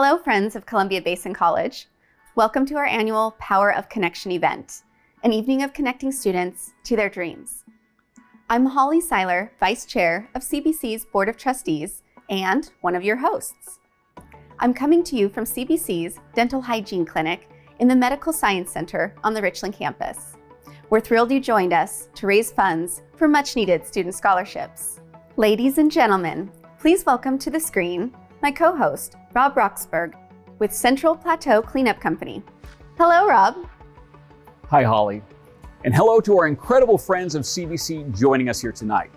Hello, friends of Columbia Basin College. Welcome to our annual Power of Connection event, an evening of connecting students to their dreams. I'm Holly Seiler, Vice Chair of CBC's Board of Trustees and one of your hosts. I'm coming to you from CBC's Dental Hygiene Clinic in the Medical Science Center on the Richland campus. We're thrilled you joined us to raise funds for much-needed student scholarships. Ladies and gentlemen, please welcome to the screen my co-host, Rob Roxburgh, with Central Plateau Cleanup Company. Hello, Rob. Hi, Holly. And hello to our incredible friends of CBC joining us here tonight.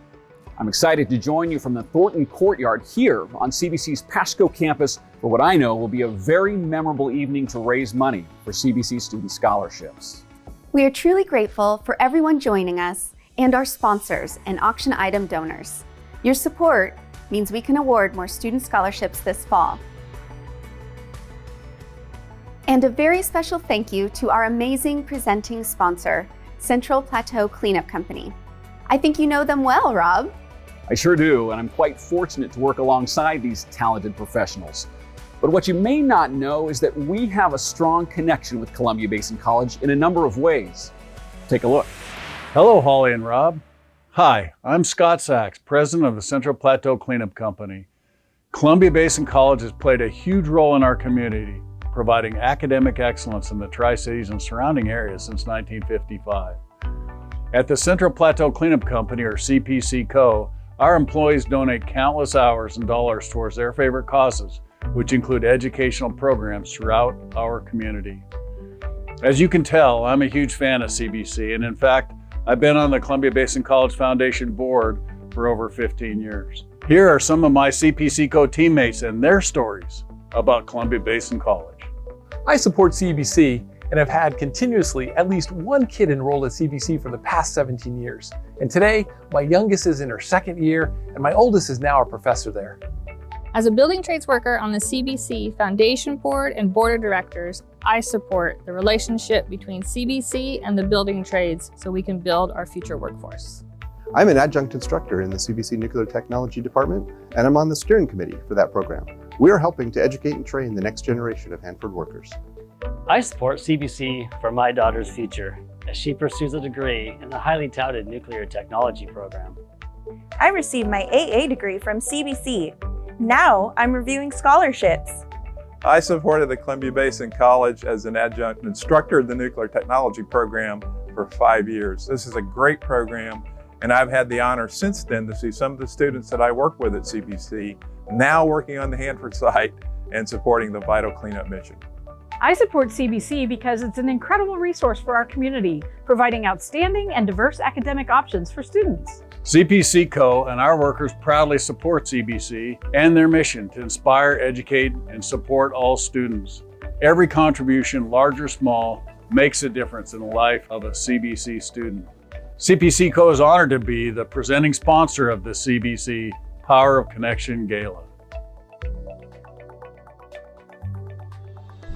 I'm excited to join you from the Thornton Courtyard here on CBC's Pasco campus for what I know will be a very memorable evening to raise money for CBC student scholarships. We are truly grateful for everyone joining us and our sponsors and auction item donors. Your support means we can award more student scholarships this fall. And a very special thank you to our amazing presenting sponsor, Central Plateau Cleanup Company. I think you know them well, Rob. I sure do, and I'm quite fortunate to work alongside these talented professionals. But what you may not know is that we have a strong connection with Columbia Basin College in a number of ways. Take a look. Hello, Holly and Rob. Hi, I'm Scott Sachs, president of the Central Plateau Cleanup Company. Columbia Basin College has played a huge role in our community, providing academic excellence in the Tri-Cities and surrounding areas since 1955. At the Central Plateau Cleanup Company, or CPC Co., our employees donate countless hours and dollars towards their favorite causes, which include educational programs throughout our community. As you can tell, I'm a huge fan of CBC, and in fact, I've been on the Columbia Basin College Foundation board for over 15 years. Here are some of my CPC Co teammates and their stories about Columbia Basin College. I support CBC and have had continuously at least one kid enrolled at CBC for the past 17 years. And today, my youngest is in her second year and my oldest is now a professor there. As a building trades worker on the CBC Foundation Board and Board of Directors, I support the relationship between CBC and the building trades so we can build our future workforce. I'm an adjunct instructor in the CBC Nuclear Technology Department, and I'm on the steering committee for that program. We are helping to educate and train the next generation of Hanford workers. I support CBC for my daughter's future as she pursues a degree in the highly touted nuclear technology program. I received my AA degree from CBC. Now I'm reviewing scholarships. I supported the Columbia Basin College as an adjunct instructor in the nuclear technology program for 5 years. This is a great program, and I've had the honor since then to see some of the students that I work with at CBC now working on the Hanford site and supporting the vital cleanup mission. I support CBC because it's an incredible resource for our community, providing outstanding and diverse academic options for students. CPC Co. and our workers proudly support CBC and their mission to inspire, educate, and support all students. Every contribution, large or small, makes a difference in the life of a CBC student. CPC Co. is honored to be the presenting sponsor of the CBC Power of Connection Gala.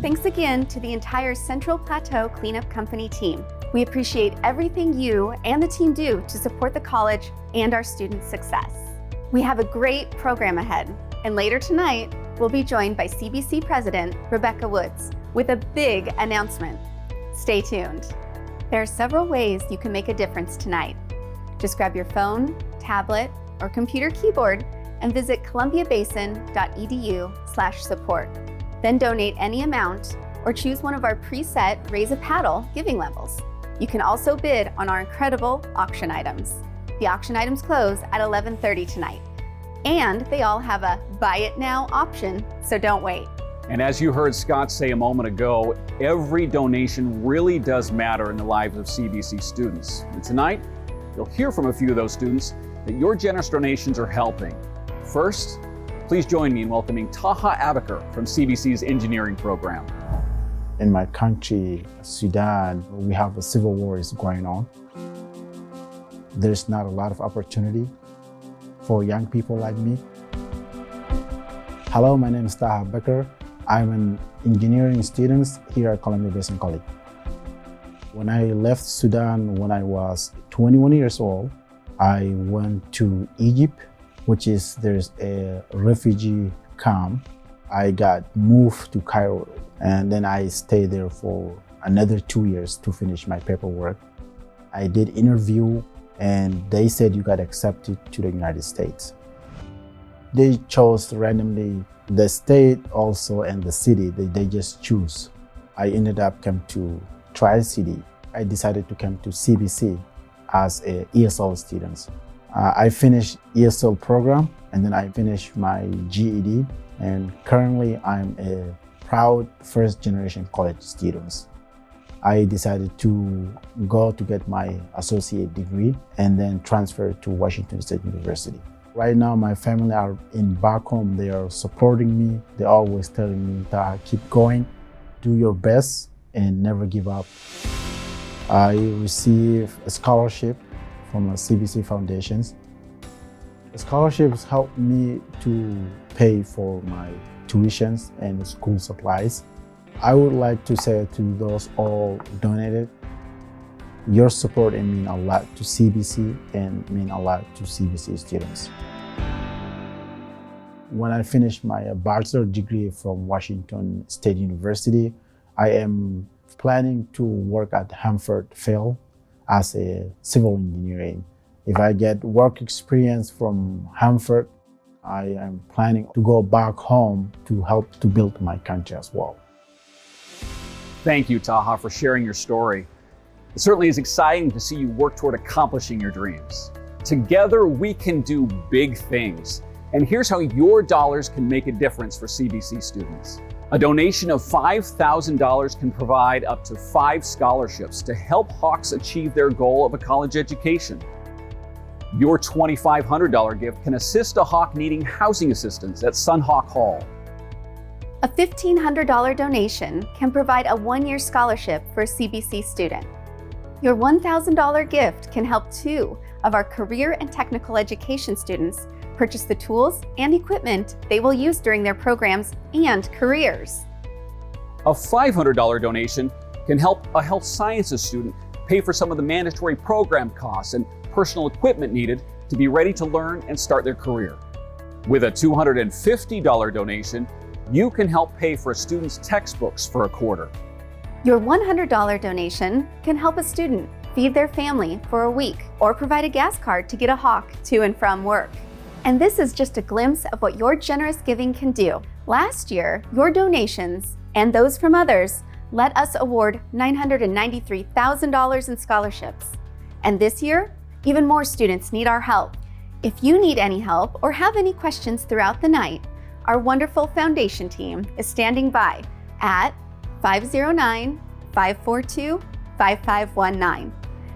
Thanks again to the entire Central Plateau Cleanup Company team. We appreciate everything you and the team do to support the college and our students' success. We have a great program ahead, and later tonight, we'll be joined by CBC President Rebecca Woods with a big announcement. Stay tuned. There are several ways you can make a difference tonight. Just grab your phone, tablet, or computer keyboard and visit columbiabasin.edu/support. Then donate any amount or choose one of our preset Raise a Paddle giving levels. You can also bid on our incredible auction items. The auction items close at 11:30 tonight. And they all have a buy it now option, so don't wait. And as you heard Scott say a moment ago, every donation really does matter in the lives of CBC students. And tonight, you'll hear from a few of those students that your generous donations are helping. First, please join me in welcoming Taha Abakar from CBC's engineering program. In my country, Sudan, we have a civil war is going on. There's not a lot of opportunity for young people like me. Hello, my name is Taha Abakar. I'm an engineering student here at Columbia Basin College. When I left Sudan when I was 21 years old, I went to Egypt, which is there's a refugee camp I got moved to Cairo, and then I stayed there for another 2 years to finish my paperwork. I did interview, and they said you got accepted to the United States. They chose randomly the state also and the city. They just choose. I ended up coming to Tri-City. I decided to come to CBC as a ESL student. I finished ESL program, and then I finished my GED, and currently I'm a proud first-generation college student. I decided to go to get my associate degree and then transfer to Washington State University. Right now, my family are back home. They are supporting me. They're always telling me that keep going, do your best, and never give up. I received a scholarship from a CBC Foundations. The scholarships helped me to pay for my tuitions and school supplies. I would like to say to those all donated, your support means a lot to CBC and means a lot to CBC students. When I finished my bachelor degree from Washington State University, I am planning to work at Hanford Field as a civil engineering. If I get work experience from Hanford, I am planning to go back home to help to build my country as well. Thank you, Taha, for sharing your story. It certainly is exciting to see you work toward accomplishing your dreams. Together, we can do big things. And here's how your dollars can make a difference for CBC students. A donation of $5,000 can provide up to 5 scholarships to help Hawks achieve their goal of a college education. Your $2,500 gift can assist a Hawk needing housing assistance at Sunhawk Hall. A $1,500 donation can provide a 1-year scholarship for a CBC student. Your $1,000 gift can help 2 of our career and technical education students purchase the tools and equipment they will use during their programs and careers. A $500 donation can help a health sciences student pay for some of the mandatory program costs and personal equipment needed to be ready to learn and start their career. With a $250 donation, you can help pay for a student's textbooks for a quarter. Your $100 donation can help a student feed their family for a week or provide a gas card to get a Hawk to and from work. And this is just a glimpse of what your generous giving can do. Last year, your donations and those from others let us award $993,000 in scholarships. And this year, even more students need our help. If you need any help or have any questions throughout the night, our wonderful foundation team is standing by at 509-542-5519.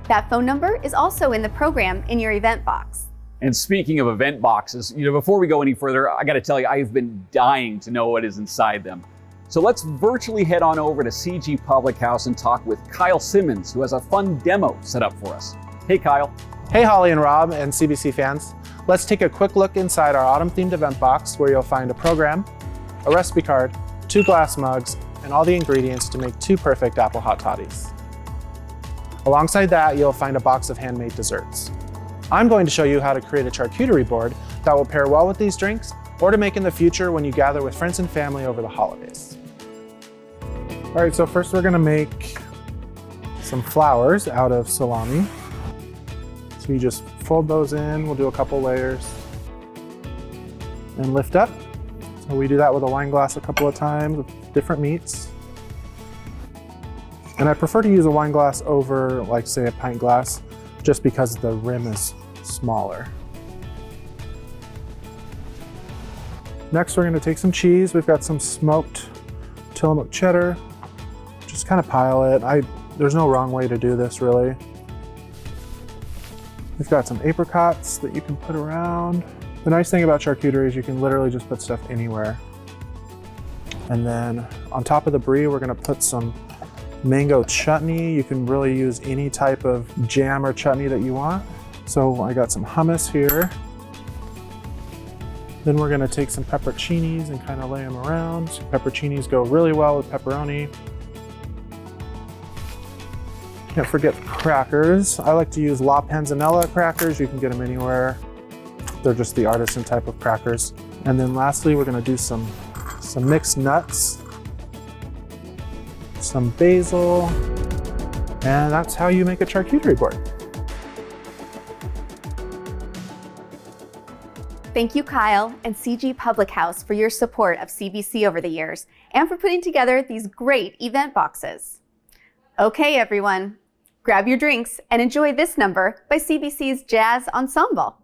That phone number is also in the program in your event box. And speaking of event boxes, before we go any further, I got to tell you, I've been dying to know what is inside them. So let's virtually head on over to CG Public House and talk with Kyle Simmons, who has a fun demo set up for us. Hey, Kyle. Hey, Holly and Rob and CBC fans. Let's take a quick look inside our autumn-themed event box where you'll find a program, a recipe card, 2 glass mugs, and all the ingredients to make 2 perfect apple hot toddies. Alongside that, you'll find a box of handmade desserts. I'm going to show you how to create a charcuterie board that will pair well with these drinks or to make in the future when you gather with friends and family over the holidays. All right, so first we're gonna make some flowers out of salami. So you just fold those in, we'll do a couple layers and lift up. So we do that with a wine glass a couple of times with different meats. And I prefer to use a wine glass over, like say, a pint glass, just because the rim is smaller. Next, we're gonna take some cheese. We've got some smoked Tillamook cheddar. Just kind of pile it. There's no wrong way to do this, really. We've got some apricots that you can put around. The nice thing about charcuterie is you can literally just put stuff anywhere. And then on top of the brie, we're gonna put some mango chutney. You can really use any type of jam or chutney that you want. So I got some hummus here. Then we're gonna take some pepperoncinis and kind of lay them around. Pepperoncinis go really well with pepperoni. Can't forget crackers. I like to use La Panzanella crackers. You can get them anywhere. They're just the artisan type of crackers. And then lastly, we're gonna do some some mixed nuts, some basil, and that's how you make a charcuterie board. Thank you, Kyle and CG Public House, for your support of CBC over the years and for putting together these great event boxes. Okay, everyone, grab your drinks and enjoy this number by CBC's Jazz Ensemble.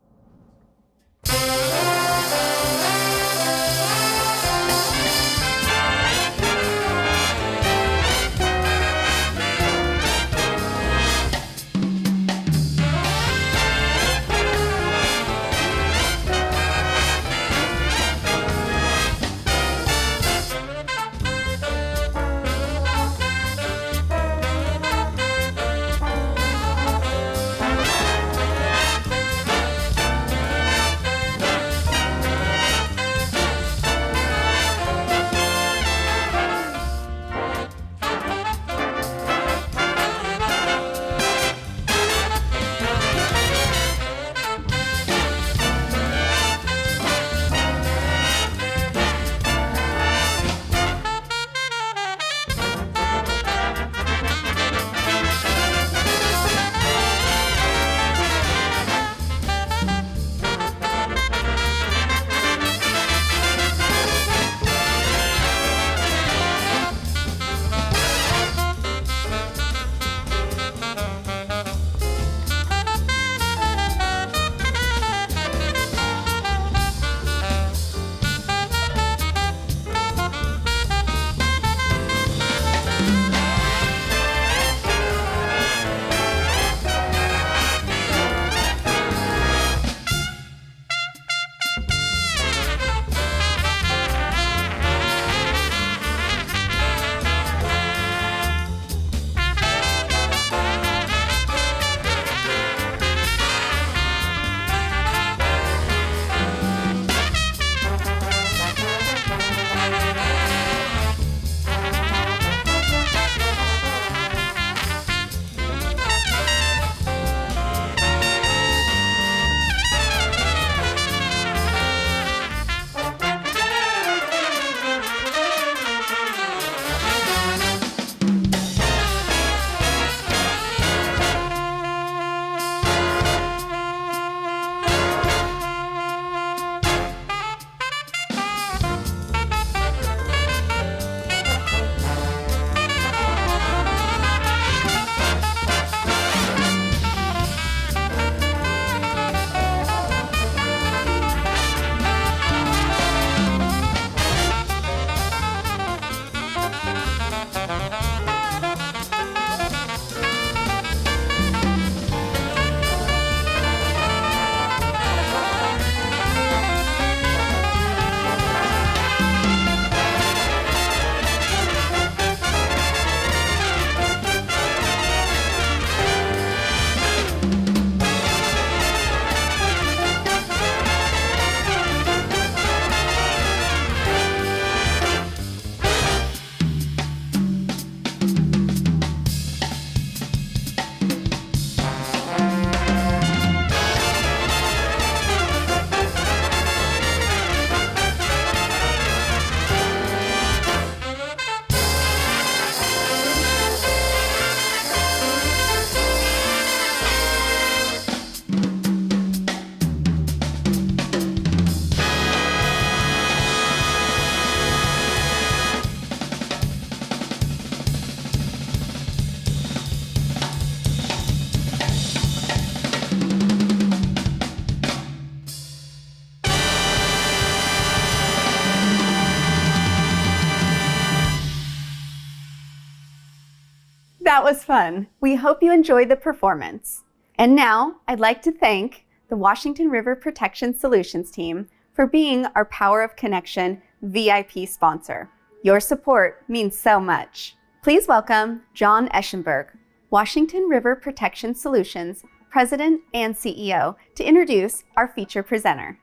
That was fun. We hope you enjoyed the performance. And now I'd like to thank the Washington River Protection Solutions team for being our Power of Connection VIP sponsor. Your support means so much. Please welcome John Eschenberg, Washington River Protection Solutions President and CEO, to introduce our feature presenter.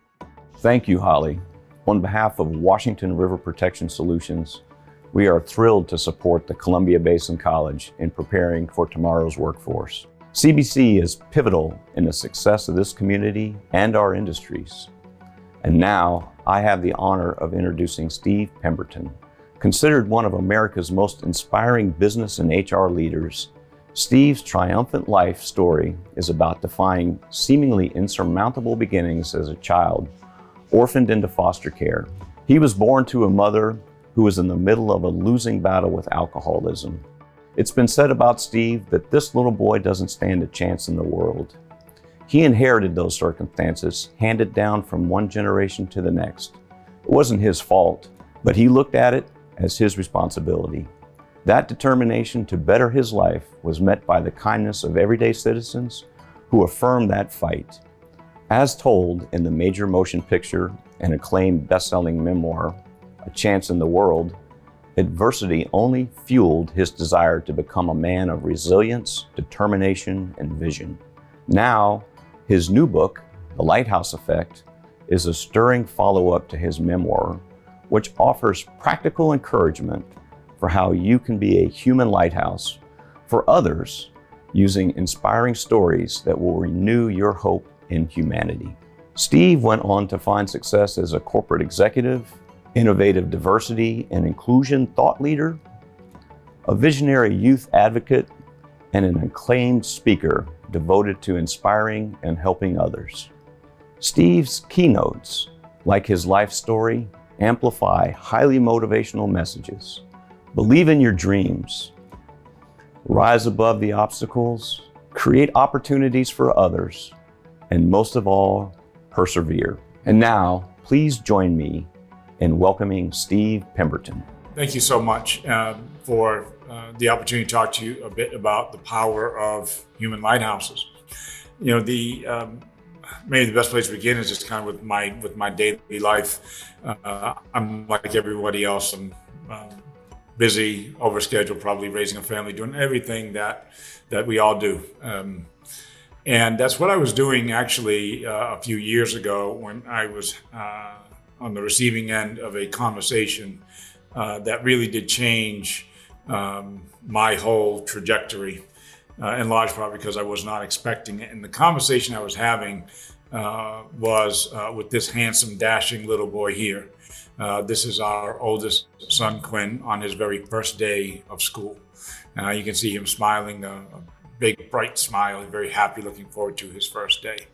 Thank you, Holly. On behalf of Washington River Protection Solutions, we are thrilled to support the Columbia Basin College in preparing for tomorrow's workforce. CBC is pivotal in the success of this community and our industries. And now, I have the honor of introducing Steve Pemberton. Considered one of America's most inspiring business and HR leaders, Steve's triumphant life story is about defying seemingly insurmountable beginnings as a child, orphaned into foster care. He was born to a mother who was in the middle of a losing battle with alcoholism. It's been said about Steve that this little boy doesn't stand a chance in the world. He inherited those circumstances, handed down from one generation to the next. It wasn't his fault, but he looked at it as his responsibility. That determination to better his life was met by the kindness of everyday citizens who affirmed that fight. As told in the major motion picture and acclaimed best-selling memoir, A Chance in the World, adversity only fueled his desire to become a man of resilience, determination, and vision. Now, his new book, The Lighthouse Effect, is a stirring follow-up to his memoir, which offers practical encouragement for how you can be a human lighthouse for others using inspiring stories that will renew your hope in humanity. Steve went on to find success as a corporate executive, innovative diversity and inclusion thought leader, a visionary youth advocate, and an acclaimed speaker devoted to inspiring and helping others. Steve's keynotes, like his life story, amplify highly motivational messages. Believe in your dreams, rise above the obstacles, create opportunities for others, and most of all, persevere. And now, please join me in welcoming Steve Pemberton. Thank you so much for the opportunity to talk to you a bit about the power of human lighthouses. You know, maybe the best place to begin is just kind of with my daily life. I'm like everybody else. I'm busy, overscheduled, probably raising a family, doing everything that we all do. And that's what I was doing actually a few years ago when I was on the receiving end of a conversation that really did change my whole trajectory, in large part because I was not expecting it. And the conversation I was having was with this handsome, dashing little boy here. This is our oldest son, Quinn, on his very first day of school. You can see him smiling, a big, bright smile. He's very happy, looking forward to his first day.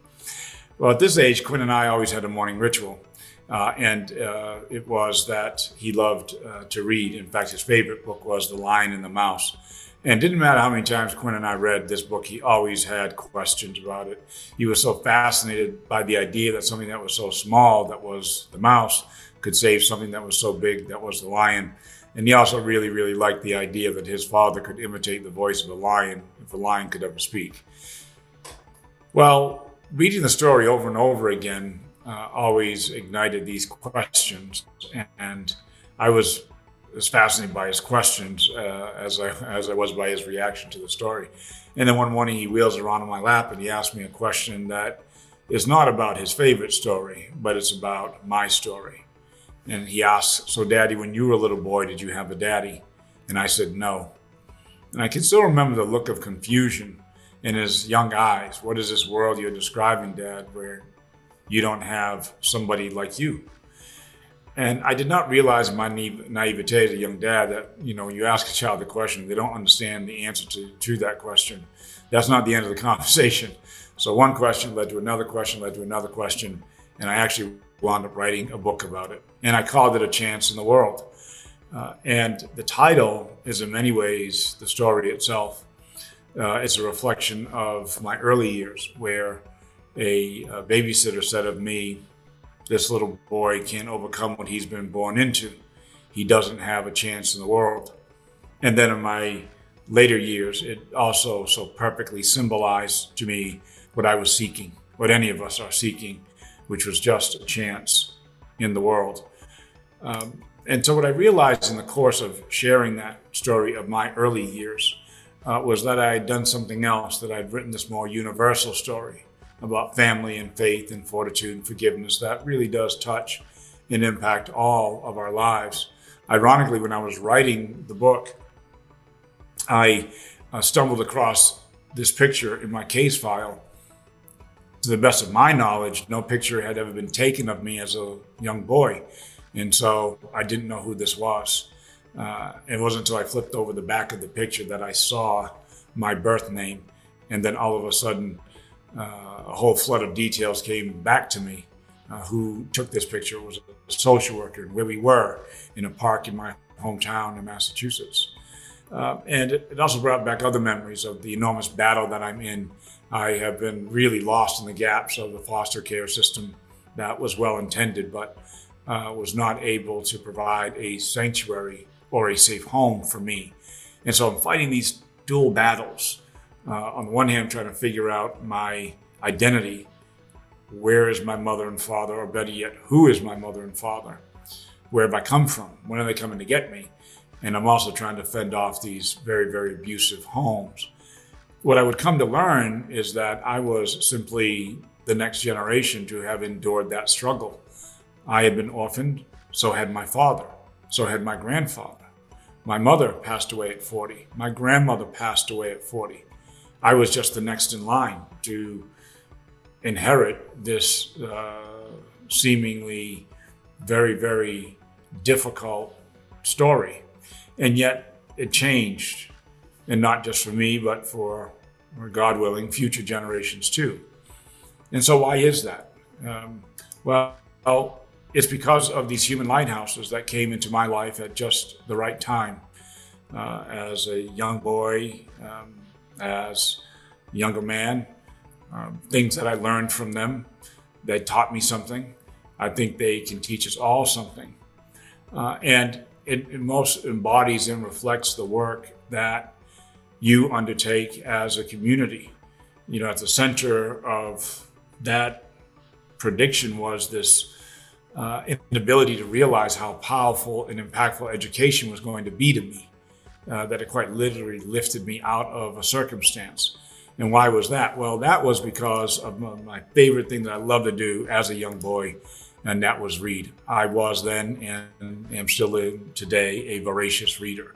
Well, at this age, Quinn and I always had a morning ritual. It was that he loved to read. In fact, his favorite book was The Lion and the Mouse. And it didn't matter how many times Quinn and I read this book, he always had questions about it. He was so fascinated by the idea that something that was so small, that was the mouse, could save something that was so big, that was the lion. And he also really, really liked the idea that his father could imitate the voice of a lion if a lion could ever speak. Well, reading the story over and over again always ignited these questions. And I was as fascinated by his questions as I was by his reaction to the story. And then one morning he wheels around on my lap and he asked me a question that is not about his favorite story, but it's about my story. And he asked, "So Daddy, when you were a little boy, did you have a daddy?" And I said, "No." And I can still remember the look of confusion in his young eyes. What is this world you're describing, Dad, where you don't have somebody like you? And I did not realize in my naivete as a young dad that, you know, when you ask a child a question, they don't understand the answer to that question. That's not the end of the conversation. So one question led to another question, led to another question, and I actually wound up writing a book about it. And I called it A Chance in the World. And the title is in many ways the story itself. It's a reflection of my early years where a babysitter said of me, "This little boy can't overcome what he's been born into. He doesn't have a chance in the world." And then in my later years, it also so perfectly symbolized to me what I was seeking, what any of us are seeking, which was just a chance in the world. And so what I realized in the course of sharing that story of my early years was that I had done something else, that I'd written this more universal story about family and faith and fortitude and forgiveness that really does touch and impact all of our lives. Ironically, when I was writing the book, I stumbled across this picture in my case file to the best of my knowledge, no picture had ever been taken of me as a young boy. And so I didn't know who this was. It wasn't until I flipped over the back of the picture that I saw my birth name. And then all of a sudden, a whole flood of details came back to me. Who took this picture was a social worker, and where we were in a park in my hometown in Massachusetts. And it also brought back other memories of the enormous battle that I'm in. I have been really lost in the gaps of the foster care system that was well intended, but was not able to provide a sanctuary or a safe home for me. And so I'm fighting these dual battles. On the one hand, I'm trying to figure out my identity. Where is my mother and father? Or better yet, who is my mother and father? Where have I come from? When are they coming to get me? And I'm also trying to fend off these very, very abusive homes. What I would come to learn is that I was simply the next generation to have endured that struggle. I had been orphaned, so had my father, so had my grandfather. My mother passed away at 40. My grandmother passed away at 40. I was just the next in line to inherit this seemingly very, very difficult story. And yet it changed, and not just for me, but for God willing, future generations too. And so why is that? Well, it's because of these human lighthouses that came into my life at just the right time. As a young boy, as a younger man, things that I learned from them, they taught me something. I think they can teach us all something. And it most embodies and reflects the work that you undertake as a community. You know, at the center of that prediction was this inability to realize how powerful and impactful education was going to be to me, that it quite literally lifted me out of a circumstance. And why was that? Well, that was because of my favorite thing that I loved to do as a young boy, and that was read. I was then, and am still today, a voracious reader.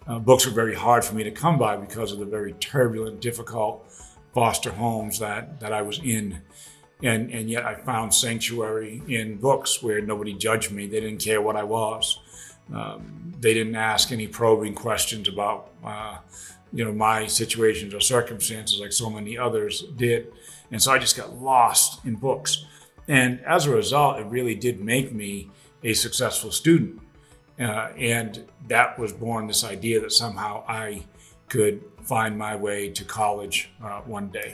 Books were very hard for me to come by because of the very turbulent, difficult foster homes that I was in. And yet I found sanctuary in books where nobody judged me. They didn't care what I was. They didn't ask any probing questions about my situations or circumstances like so many others did. And so I just got lost in books. And as a result, it really did make me a successful student. And that was born this idea that somehow I could find my way to college one day.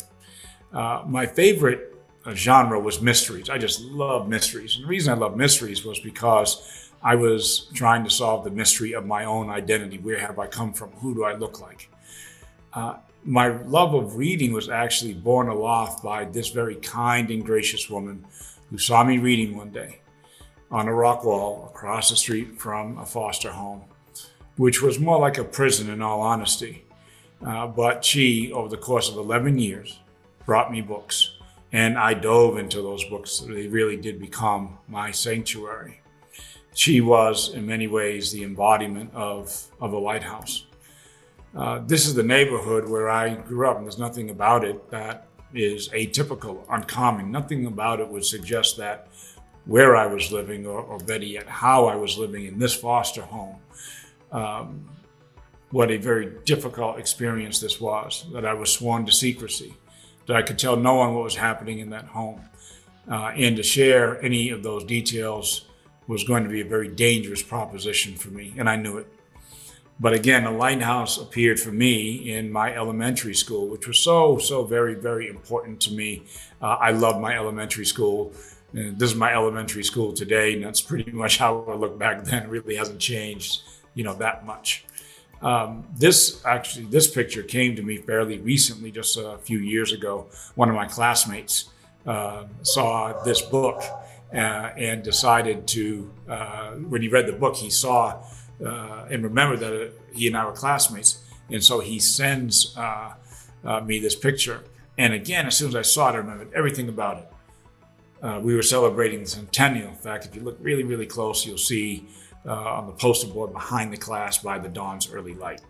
My favorite genre was mysteries. I just love mysteries. And the reason I love mysteries was because I was trying to solve the mystery of my own identity. Where have I come from? Who do I look like? My love of reading was actually borne aloft by this very kind and gracious woman who saw me reading one day on a rock wall across the street from a foster home, which was more like a prison in all honesty. But she, over the course of 11 years, brought me books, and I dove into those books. They really did become my sanctuary. She was, in many ways, the embodiment of a lighthouse. This is the neighborhood where I grew up, and there's nothing about it that is atypical, uncommon. Nothing about it would suggest that where I was living, or better yet, how I was living in this foster home, what a very difficult experience this was, that I was sworn to secrecy, that I could tell no one what was happening in that home. And to share any of those details was going to be a very dangerous proposition for me, and I knew it. But again, a lighthouse appeared for me in my elementary school, which was so very, very important to me. I love my elementary school. This is my elementary school today, and that's pretty much how I look back then. It really hasn't changed, that much. This picture came to me fairly recently, just a few years ago. One of my classmates saw this book and decided to, when he read the book, he saw and remembered that he and I were classmates. And so he sends me this picture. And again, as soon as I saw it, I remembered everything about it. We were celebrating the centennial. In fact, if you look really, really close, you'll see on the poster board behind the class by the dawn's early light.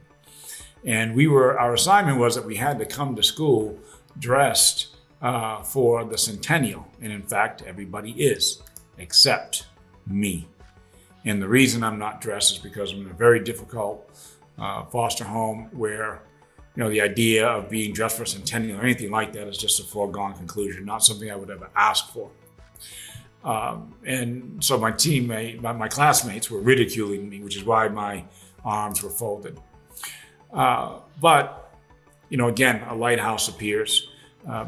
And our assignment was that we had to come to school dressed for the centennial. And in fact, everybody is, except me. And the reason I'm not dressed is because I'm in a very difficult foster home where, you know, the idea of being dressed for a centennial or anything like that is just a foregone conclusion, not something I would ever ask for. And so my classmates were ridiculing me, which is why my arms were folded. But, you know, again, a lighthouse appears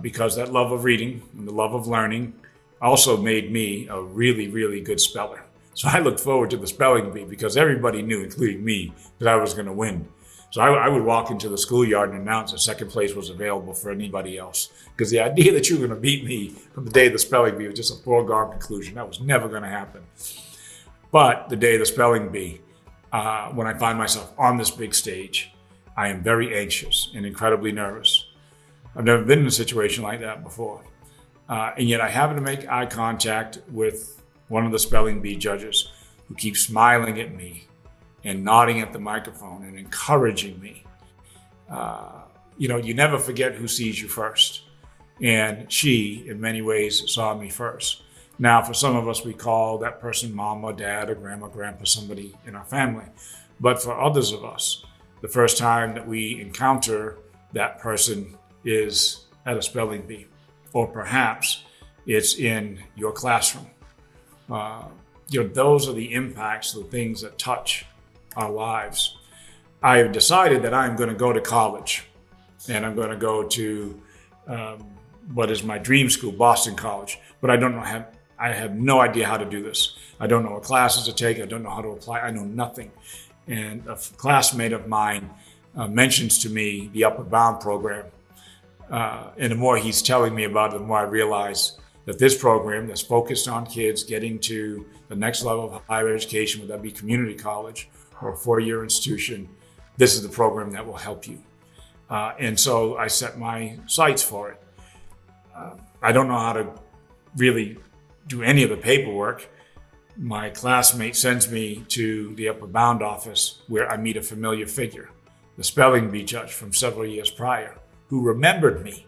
because that love of reading and the love of learning also made me a really, really good speller. So I looked forward to the spelling bee because everybody knew, including me, that I was going to win. So I would walk into the schoolyard and announce that second place was available for anybody else. Because the idea that you were going to beat me from the day of the spelling bee was just a foregone conclusion. That was never going to happen. But the day of the spelling bee, when I find myself on this big stage, I am very anxious and incredibly nervous. I've never been in a situation like that before. And yet I happen to make eye contact with one of the spelling bee judges who keeps smiling at me and nodding at the microphone and encouraging me. You know, you never forget who sees you first. And she, in many ways, saw me first. Now, for some of us, we call that person mom or dad or grandma, grandpa, somebody in our family. But for others of us, the first time that we encounter that person is at a spelling bee, or perhaps it's in your classroom. You know, those are the impacts, the things that touch our lives. I have decided that I'm going to go to college, and I'm going to go to what is my dream school, Boston College. But I have no idea how to do this. I don't know what classes to take. I don't know how to apply. I know nothing. And a classmate of mine mentions to me the Upward Bound program. And the more he's telling me about it, the more I realize that this program that's focused on kids getting to the next level of higher education, whether that be community college or a four-year institution, this is the program that will help you. And so I set my sights for it. I don't know how to really do any of the paperwork. My classmate sends me to the Upward Bound office where I meet a familiar figure, the spelling bee judge from several years prior, who remembered me.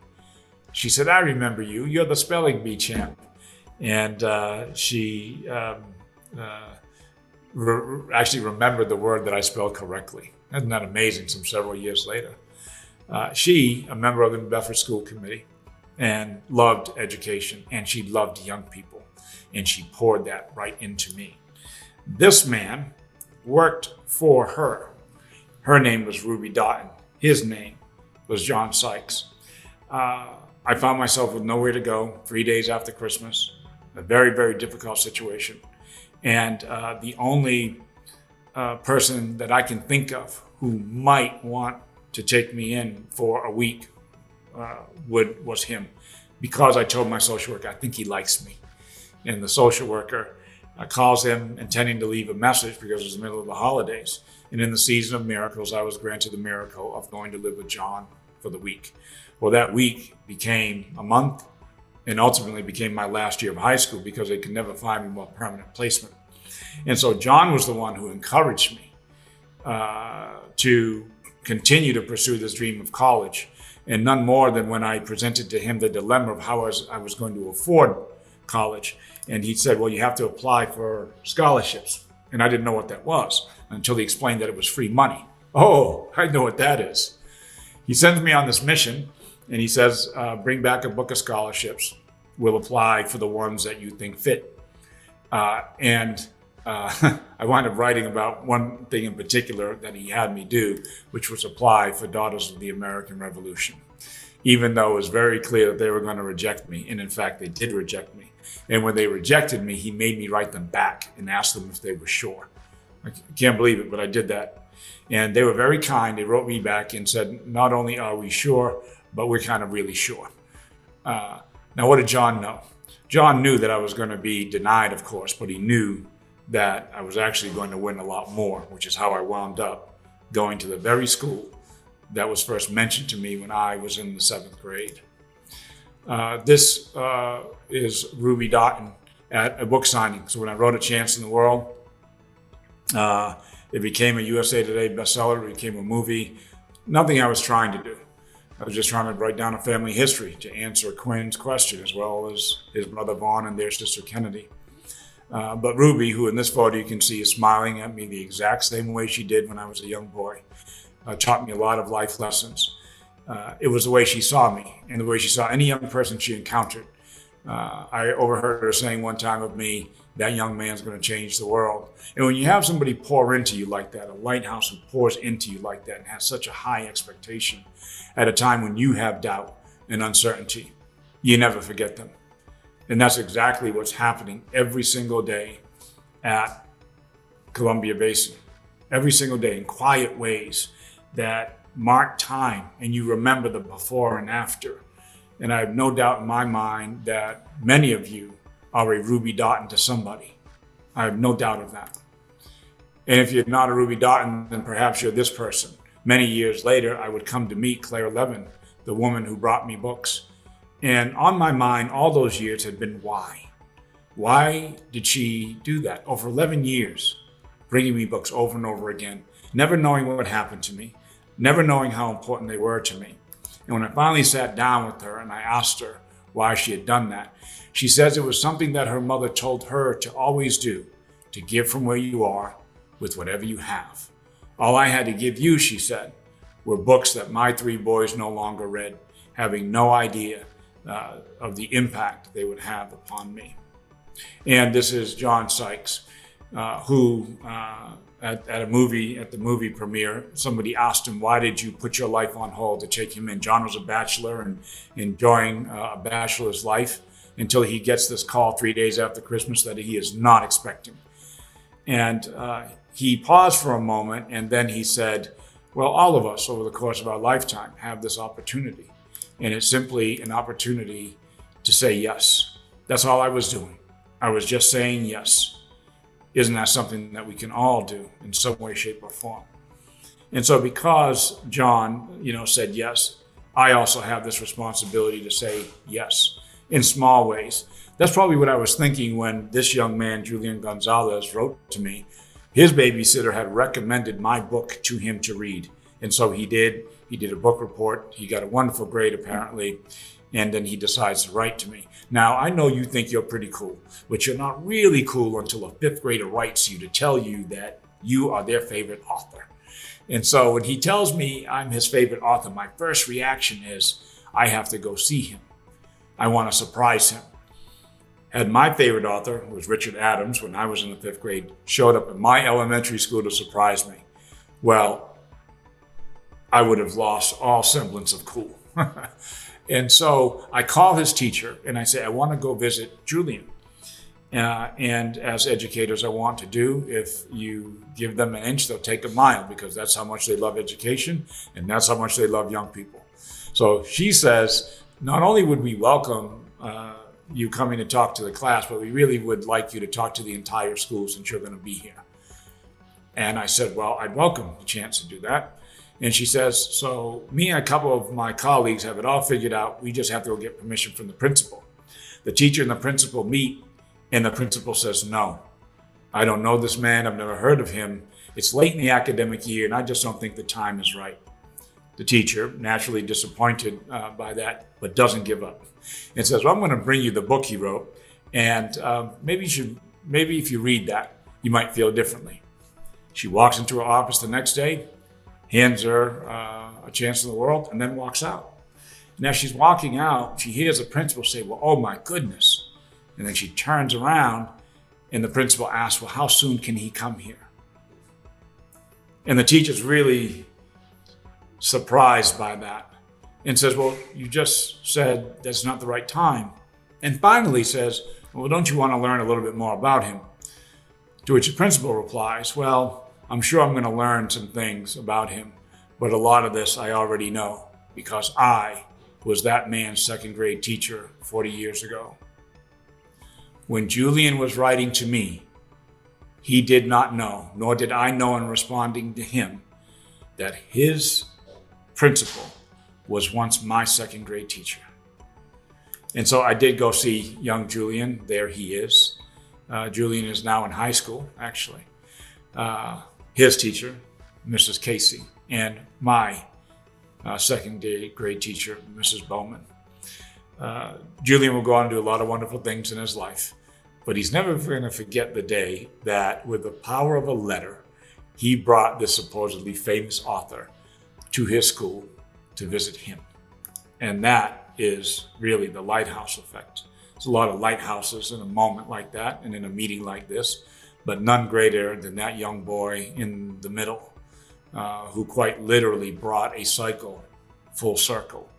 She said, "I remember you. You're the spelling bee champ." And she actually remembered the word that I spelled correctly. Isn't that amazing, some several years later? She, a member of the New Bedford School Committee, and loved education, and she loved young people, and she poured that right into me. This man worked for her. Her name was Ruby Doughton. His name was John Sykes. I found myself with nowhere to go 3 days after Christmas, a very, very difficult situation. And the only person that I can think of who might want to take me in for a week was him, because I told my social worker, I think he likes me. And the social worker calls him intending to leave a message because it was the middle of the holidays. And in the season of miracles, I was granted the miracle of going to live with John for the week. Well, that week became a month and ultimately became my last year of high school because they could never find me more permanent placement. And so John was the one who encouraged me to continue to pursue this dream of college. And none more than when I presented to him the dilemma of how I was going to afford college. And he said, well, you have to apply for scholarships. And I didn't know what that was until he explained that it was free money. Oh, I know what that is. He sends me on this mission and he says, bring back a book of scholarships. We'll apply for the ones that you think fit. I wound up writing about one thing in particular that he had me do, which was apply for Daughters of the American Revolution, even though it was very clear that they were going to reject me. And in fact, they did reject me. And when they rejected me, he made me write them back and ask them if they were sure. I can't believe it, but I did that. And they were very kind. They wrote me back and said, not only are we sure, but we're kind of really sure. Now, what did John know? John knew that I was going to be denied, of course, but he knew that I was actually going to win a lot more, which is how I wound up going to the very school that was first mentioned to me when I was in the 7th grade. This is Ruby Doughton at a book signing. So when I wrote A Chance in the World, it became a USA Today bestseller, it became a movie. Nothing I was trying to do. I was just trying to write down a family history to answer Quinn's question, as well as his brother Vaughn and their sister Kennedy. But Ruby, who in this photo you can see is smiling at me the exact same way she did when I was a young boy, taught me a lot of life lessons. It was the way she saw me and the way she saw any young person she encountered. I overheard her saying one time of me, that young man's going to change the world. And when you have somebody pour into you like that, a lighthouse who pours into you like that and has such a high expectation at a time when you have doubt and uncertainty, you never forget them. And that's exactly what's happening every single day at Columbia Basin. Every single day in quiet ways that mark time and you remember the before and after. And I have no doubt in my mind that many of you are a Ruby Doughton to somebody. I have no doubt of that. And if you're not a Ruby Doughton, then perhaps you're this person. Many years later, I would come to meet Claire Levin, the woman who brought me books. And on my mind, all those years had been why? Why did she do that? Over 11 years, bringing me books over and over again, never knowing what happened to me, never knowing how important they were to me. And when I finally sat down with her and I asked her why she had done that, she says it was something that her mother told her to always do, to give from where you are with whatever you have. All I had to give you, she said, were books that my 3 boys no longer read, having no idea of the impact they would have upon me. And this is John Sykes, who at the movie premiere, somebody asked him, why did you put your life on hold to take him in? John was a bachelor and enjoying a bachelor's life until he gets this call 3 days after Christmas that he is not expecting. And he paused for a moment and then he said, well, all of us over the course of our lifetime have this opportunity. And it's simply an opportunity to say yes. That's all I was doing. I was just saying yes. Isn't that something that we can all do in some way, shape, or form? And so because John, said yes, I also have this responsibility to say yes in small ways. That's probably what I was thinking when this young man, Julian Gonzalez, wrote to me. His babysitter had recommended my book to him to read. And so he did. He did a book report. He got a wonderful grade, apparently. And then he decides to write to me. Now, I know you think you're pretty cool, but you're not really cool until a 5th grader writes you to tell you that you are their favorite author. And so when he tells me I'm his favorite author, my first reaction is I have to go see him. I want to surprise him. Had my favorite author, who was Richard Adams, when I was in the 5th grade, showed up at my elementary school to surprise me, well, I would have lost all semblance of cool. And so I call his teacher and I say, I want to go visit Julian. And as educators, I want to do, if you give them an inch, they'll take a mile, because that's how much they love education and that's how much they love young people. So she says, not only would we welcome you coming to talk to the class, but we really would like you to talk to the entire school since you're going to be here. And I said, well, I'd welcome the chance to do that. And she says, so me and a couple of my colleagues have it all figured out. We just have to go get permission from the principal. The teacher and the principal meet, and the principal says, no, I don't know this man. I've never heard of him. It's late in the academic year, and I just don't think the time is right. The teacher, naturally disappointed by that, but doesn't give up. And says, well, I'm going to bring you the book he wrote, and maybe if you read that, you might feel differently. She walks into her office the next day, hands her a chance in the world, and then walks out. And as she's walking out, she hears the principal say, well, oh my goodness. And then she turns around and the principal asks, well, how soon can he come here? And the teacher's really surprised by that and says, well, you just said that's not the right time. And finally says, well, don't you want to learn a little bit more about him? To which the principal replies, well, I'm sure I'm going to learn some things about him, but a lot of this I already know because I was that man's 2nd grade teacher 40 years ago. When Julian was writing to me, he did not know, nor did I know in responding to him, that his principal was once my 2nd grade teacher. And so I did go see young Julian. There he is. Julian is now in high school, actually. His teacher, Mrs. Casey, and my second grade teacher, Mrs. Bowman. Julian will go on to do a lot of wonderful things in his life, but he's never going to forget the day that with the power of a letter, he brought this supposedly famous author to his school to visit him. And that is really the lighthouse effect. There's a lot of lighthouses in a moment like that and in a meeting like this, but none greater than that young boy in the middle who quite literally brought a cycle full circle.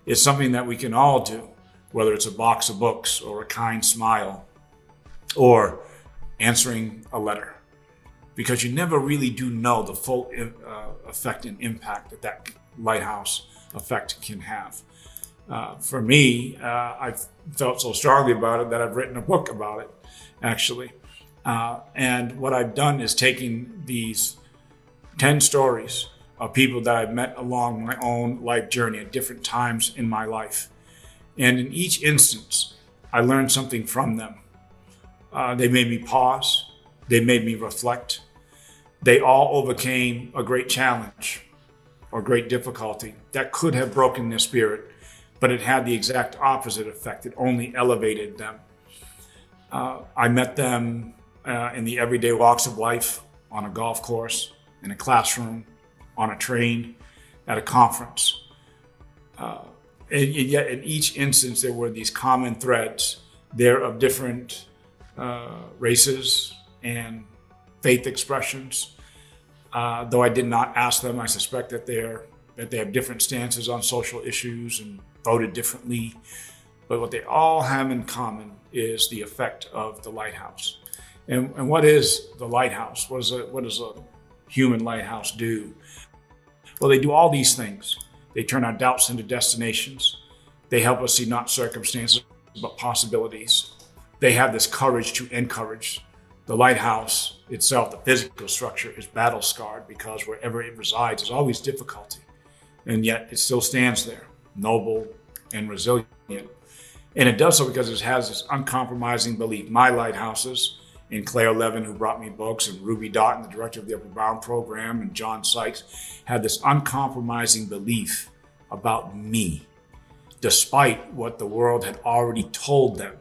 It's something that we can all do, whether it's a box of books or a kind smile or answering a letter, because you never really do know the full effect and impact that that lighthouse effect can have. For me, I've felt so strongly about it that I've written a book about it, actually. And what I've done is taking these 10 stories of people that I've met along my own life journey at different times in my life. And in each instance, I learned something from them. They made me pause. They made me reflect. They all overcame a great challenge or great difficulty that could have broken their spirit, but it had the exact opposite effect. It only elevated them. I met them in the everyday walks of life, on a golf course, in a classroom, on a train, at a conference. And yet in each instance, there were these common threads. They're of different races and faith expressions. Though I did not ask them, I suspect that they have different stances on social issues and voted differently. But what they all have in common is the effect of the lighthouse. And what is the lighthouse? What does a human lighthouse do? Well, they do all these things. They turn our doubts into destinations. They help us see not circumstances, but possibilities. They have this courage to encourage. The lighthouse itself, the physical structure, is battle scarred because wherever it resides is always difficulty. And yet it still stands there, noble and resilient. And it does so because it has this uncompromising belief. My lighthouses, and Claire Levin, who brought me books, and Ruby Doughton, the director of the Upper Bound program, and John Sykes, had this uncompromising belief about me, despite what the world had already told them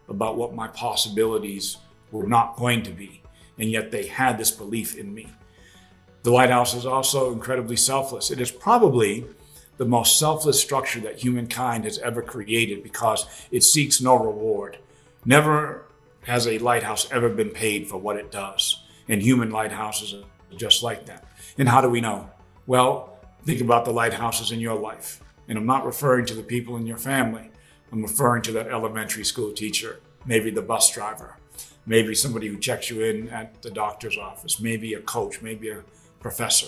about what my possibilities were not going to be. And yet they had this belief in me. The lighthouse is also incredibly selfless. It is probably the most selfless structure that humankind has ever created because it seeks no reward. Never has a lighthouse ever been paid for what it does. And human lighthouses are just like that. And how do we know? Well, think about the lighthouses in your life. And I'm not referring to the people in your family. I'm referring to that elementary school teacher, maybe the bus driver, maybe somebody who checks you in at the doctor's office, maybe a coach, maybe a professor,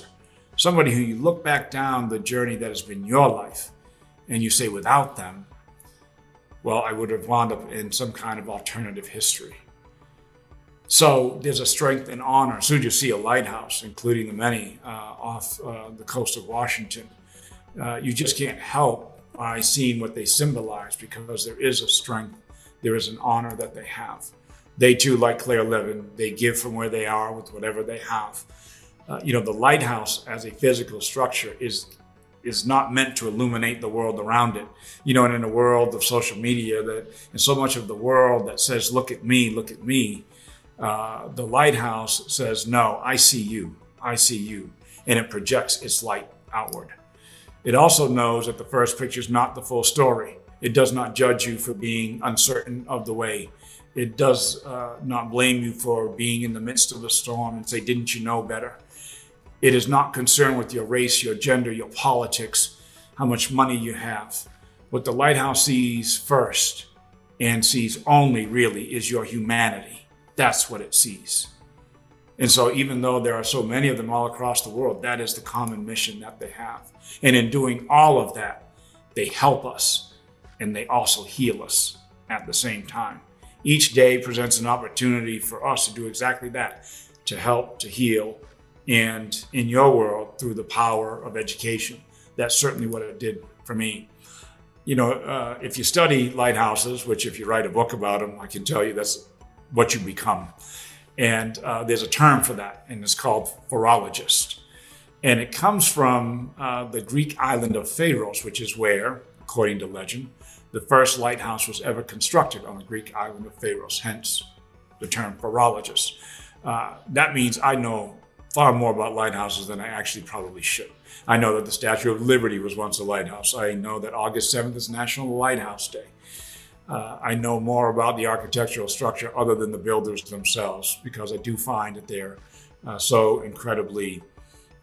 somebody who you look back down the journey that has been your life and you say, without them, well, I would have wound up in some kind of alternative history. So there's a strength and honor. As soon as you see a lighthouse, including the many off the coast of Washington, you just can't help by seeing what they symbolize because there is a strength, there is an honor that they have. They too, like Claire Levin, they give from where they are with whatever they have. The lighthouse as a physical structure is not meant to illuminate the world around it. And in a world of social media and so much of the world that says, look at me, the lighthouse says, no, I see you, and it projects its light outward. It also knows that the first picture is not the full story. It does not judge you for being uncertain of the way. It does not blame you for being in the midst of the storm and say, didn't you know better? It is not concerned with your race, your gender, your politics, how much money you have. What the lighthouse sees first and sees only really is your humanity. That's what it sees. And so even though there are so many of them all across the world, that is the common mission that they have. And in doing all of that, they help us and they also heal us at the same time. Each day presents an opportunity for us to do exactly that, to help, to heal, and in your world, through the power of education. That's certainly what it did for me. If you study lighthouses, which if you write a book about them, I can tell you that's what you become. And there's a term for that, and it's called phorologist. And it comes from the Greek island of Pharos, which is where, according to legend, the first lighthouse was ever constructed on the Greek island of Pharos, hence the term phorologist. That means I know far more about lighthouses than I actually probably should. I know that the Statue of Liberty was once a lighthouse. I know that August 7th is National Lighthouse Day. I know more about the architectural structure other than the builders themselves, because I do find that they're so incredibly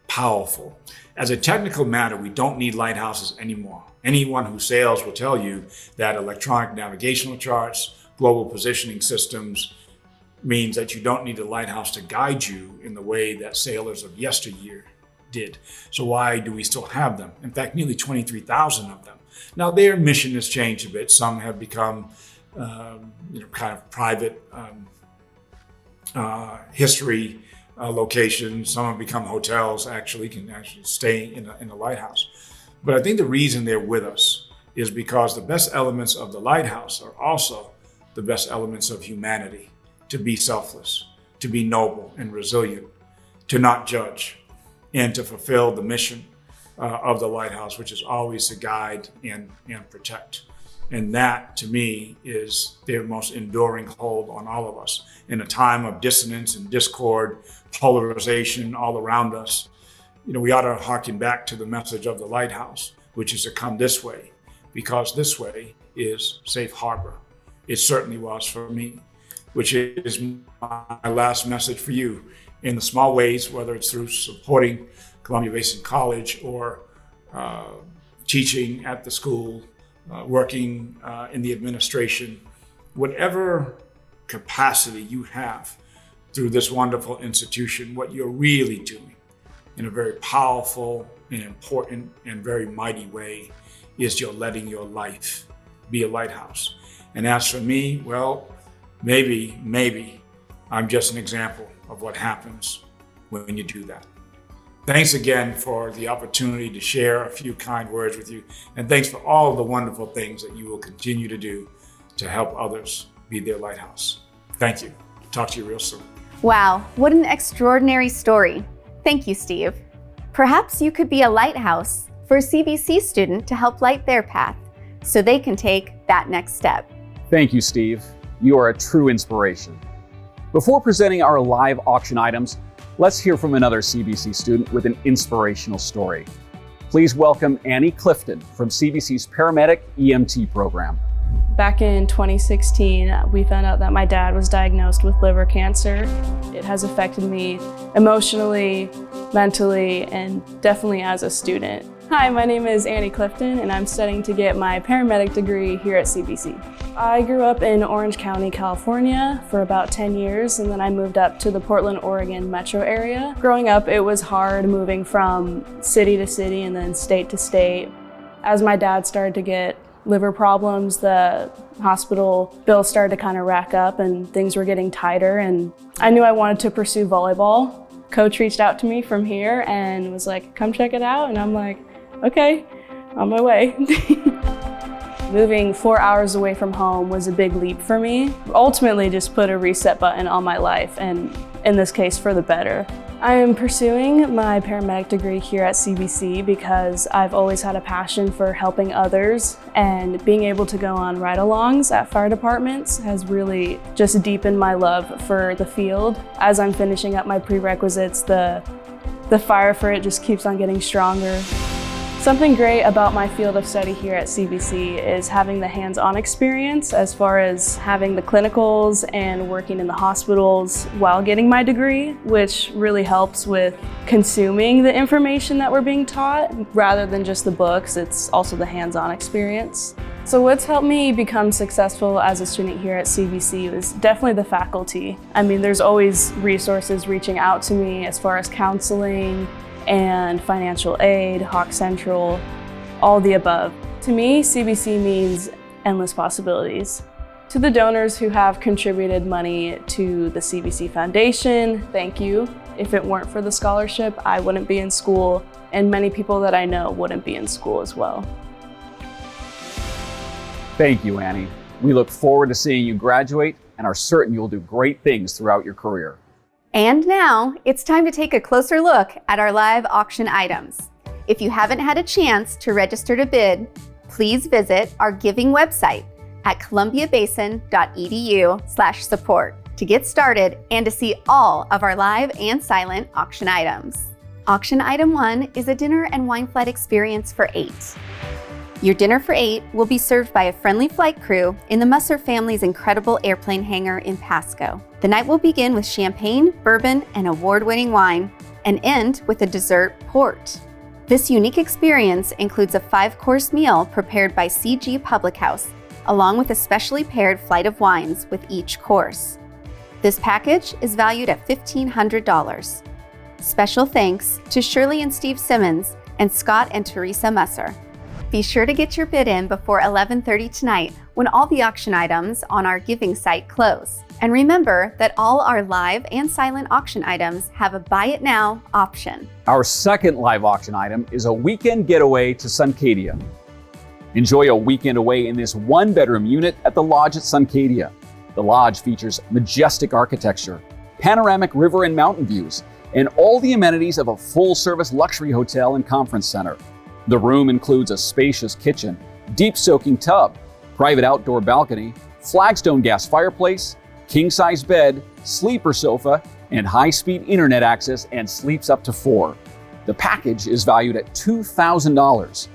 powerful. As a technical matter, we don't need lighthouses anymore. Anyone who sails will tell you that electronic navigational charts, global positioning systems, means that you don't need a lighthouse to guide you in the way that sailors of yesteryear did. So why do we still have them? In fact, nearly 23,000 of them. Now, their mission has changed a bit. Some have become kind of private history locations. Some have become hotels, can stay in a lighthouse. But I think the reason they're with us is because the best elements of the lighthouse are also the best elements of humanity: to be selfless, to be noble and resilient, to not judge, and to fulfill the mission of the lighthouse, which is always to guide and protect. And that, to me, is their most enduring hold on all of us. In a time of dissonance and discord, polarization all around us, we ought to harken back to the message of the lighthouse, which is to come this way, because this way is safe harbor. It certainly was for me, which is my last message for you. In the small ways, whether it's through supporting Columbia Basin College or teaching at the school, working in the administration, whatever capacity you have through this wonderful institution, what you're really doing in a very powerful and important and very mighty way is you're letting your life be a lighthouse. And as for me, well, maybe I'm just an example of what happens when you do that. Thanks again for the opportunity to share a few kind words with you. And thanks for all the wonderful things that you will continue to do to help others be their lighthouse. Thank you. Talk to you real soon. Wow, what an extraordinary story. Thank you, Steve. Perhaps you could be a lighthouse for a CBC student to help light their path so they can take that next step. Thank you, Steve. You are a true inspiration. Before presenting our live auction items, let's hear from another CBC student with an inspirational story. Please welcome Annie Clifton from CBC's Paramedic EMT program. Back in 2016, we found out that my dad was diagnosed with liver cancer. It has affected me emotionally, mentally, and definitely as a student. Hi, my name is Annie Clifton, and I'm studying to get my paramedic degree here at CBC. I grew up in Orange County, California for about 10 years, and then I moved up to the Portland, Oregon metro area. Growing up, it was hard moving from city to city and then state to state. As my dad started to get liver problems, the hospital bills started to kind of rack up and things were getting tighter, and I knew I wanted to pursue volleyball. Coach reached out to me from here and was like, come check it out, and I'm like, okay, on my way. Moving 4 hours away from home was a big leap for me. Ultimately just put a reset button on my life, and in this case for the better. I am pursuing my paramedic degree here at CBC because I've always had a passion for helping others, and being able to go on ride-alongs at fire departments has really just deepened my love for the field. As I'm finishing up my prerequisites, the fire for it just keeps on getting stronger. Something great about my field of study here at CBC is having the hands-on experience as far as having the clinicals and working in the hospitals while getting my degree, which really helps with consuming the information that we're being taught. Rather than just the books, it's also the hands-on experience. So what's helped me become successful as a student here at CBC is definitely the faculty. I mean, there's always resources reaching out to me as far as counseling and financial aid, Hawk Central, all the above. To me, CBC means endless possibilities. To the donors who have contributed money to the CBC Foundation, thank you. If it weren't for the scholarship, I wouldn't be in school, and many people that I know wouldn't be in school as well. Thank you, Annie. We look forward to seeing you graduate and are certain you'll do great things throughout your career. And now it's time to take a closer look at our live auction items. If you haven't had a chance to register to bid, please visit our giving website at columbiabasin.edu/support to get started and to see all of our live and silent auction items. Auction item 1 is a dinner and wine flight experience for 8. Your dinner for 8 will be served by a friendly flight crew in the Musser family's incredible airplane hangar in Pasco. The night will begin with champagne, bourbon, and award-winning wine, and end with a dessert port. This unique experience includes a 5-course meal prepared by CG Public House, along with a specially paired flight of wines with each course. This package is valued at $1,500. Special thanks to Shirley and Steve Simmons and Scott and Teresa Musser. Be sure to get your bid in before 11:30 tonight when all the auction items on our giving site close. And remember that all our live and silent auction items have a buy it now option. Our second live auction item is a weekend getaway to Suncadia. Enjoy a weekend away in this 1-bedroom unit at the Lodge at Suncadia. The Lodge features majestic architecture, panoramic river and mountain views, and all the amenities of a full-service luxury hotel and conference center. The room includes a spacious kitchen, deep soaking tub, private outdoor balcony, Flagstone gas fireplace, king-size bed, sleeper sofa, and high-speed internet access and sleeps up to 4. The package is valued at $2,000.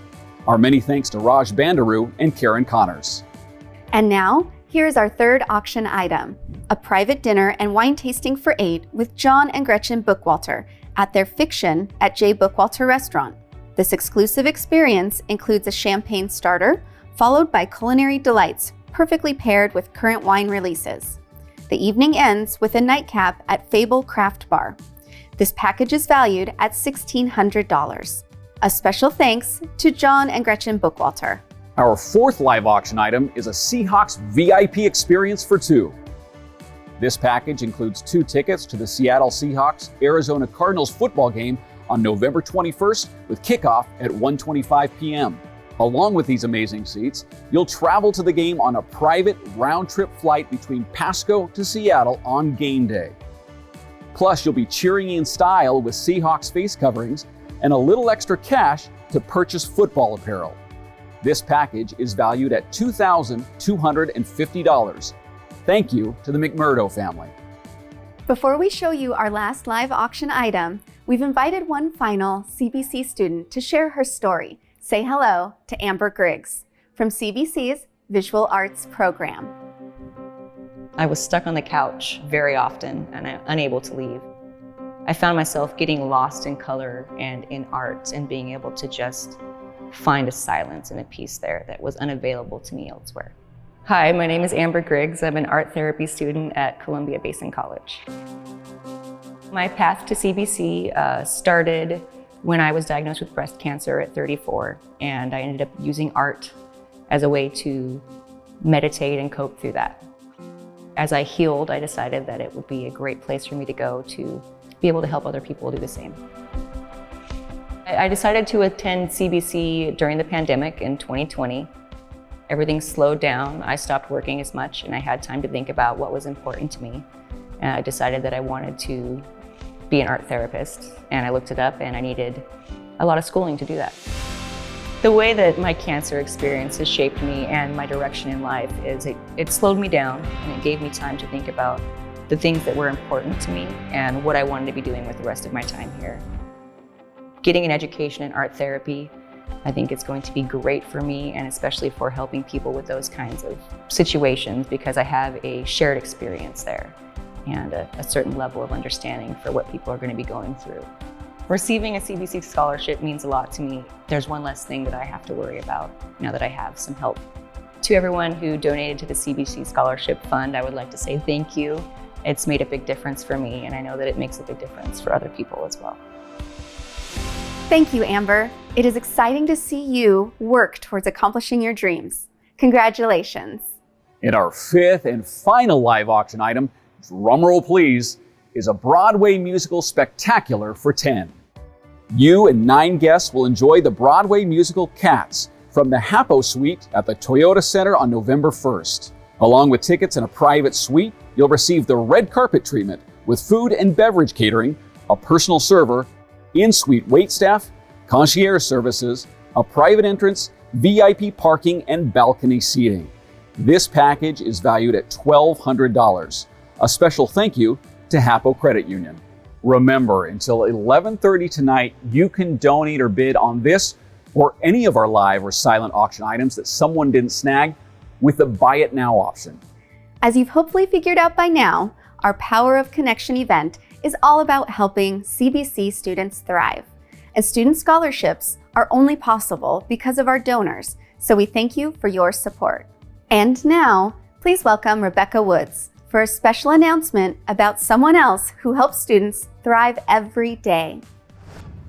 Our many thanks to Raj Bandaru and Karen Connors. And now, here's our third auction item, a private dinner and wine tasting for 8 with John and Gretchen Bookwalter at their Fiction at J. Bookwalter restaurant. This exclusive experience includes a champagne starter, followed by culinary delights perfectly paired with current wine releases. The evening ends with a nightcap at Fable Craft Bar. This package is valued at $1,600. A special thanks to John and Gretchen Bookwalter. Our fourth live auction item is a Seahawks VIP experience for 2. This package includes 2 tickets to the Seattle Seahawks Arizona Cardinals football game on November 21st with kickoff at 1:25 p.m. Along with these amazing seats, you'll travel to the game on a private round-trip flight between Pasco to Seattle on game day. Plus, you'll be cheering in style with Seahawks face coverings and a little extra cash to purchase football apparel. This package is valued at $2,250. Thank you to the McMurdo family. Before we show you our last live auction item, we've invited one final CBC student to share her story. Say hello to Amber Griggs from CBC's Visual Arts program. I was stuck on the couch very often and unable to leave. I found myself getting lost in color and in art and being able to just find a silence and a peace there that was unavailable to me elsewhere. Hi, my name is Amber Griggs. I'm an art therapy student at Columbia Basin College. My path to CBC started when I was diagnosed with breast cancer at 34, and I ended up using art as a way to meditate and cope through that. As I healed, I decided that it would be a great place for me to go to be able to help other people do the same. I decided to attend CBC during the pandemic in 2020. Everything slowed down. I stopped working as much and I had time to think about what was important to me. And I decided that I wanted to be an art therapist, and I looked it up and I needed a lot of schooling to do that. The way that my cancer experience has shaped me and my direction in life is it slowed me down and it gave me time to think about the things that were important to me and what I wanted to be doing with the rest of my time here. Getting an education in art therapy, I think it's going to be great for me, and especially for helping people with those kinds of situations, because I have a shared experience there and a certain level of understanding for what people are going to be going through. Receiving a CBC scholarship means a lot to me. There's one less thing that I have to worry about now that I have some help. To everyone who donated to the CBC Scholarship Fund, I would like to say thank you. It's made a big difference for me, and I know that it makes a big difference for other people as well. Thank you, Amber. It is exciting to see you work towards accomplishing your dreams. Congratulations. And our fifth and final live auction item, drumroll please, is a Broadway musical spectacular for 10. You and 9 guests will enjoy the Broadway musical Cats from the Hapo Suite at the Toyota Center on November 1st. Along with tickets and a private suite, you'll receive the red carpet treatment with food and beverage catering, a personal server, in-suite waitstaff, concierge services, a private entrance, VIP parking, and balcony seating. This package is valued at $1,200. A special thank you to Hapo Credit Union. Remember, until 11:30 tonight, you can donate or bid on this or any of our live or silent auction items that someone didn't snag with the Buy It Now option. As you've hopefully figured out by now, our Power of Connection event is all about helping CBC students thrive. And student scholarships are only possible because of our donors, so we thank you for your support. And now, please welcome Rebecca Woods for a special announcement about someone else who helps students thrive every day.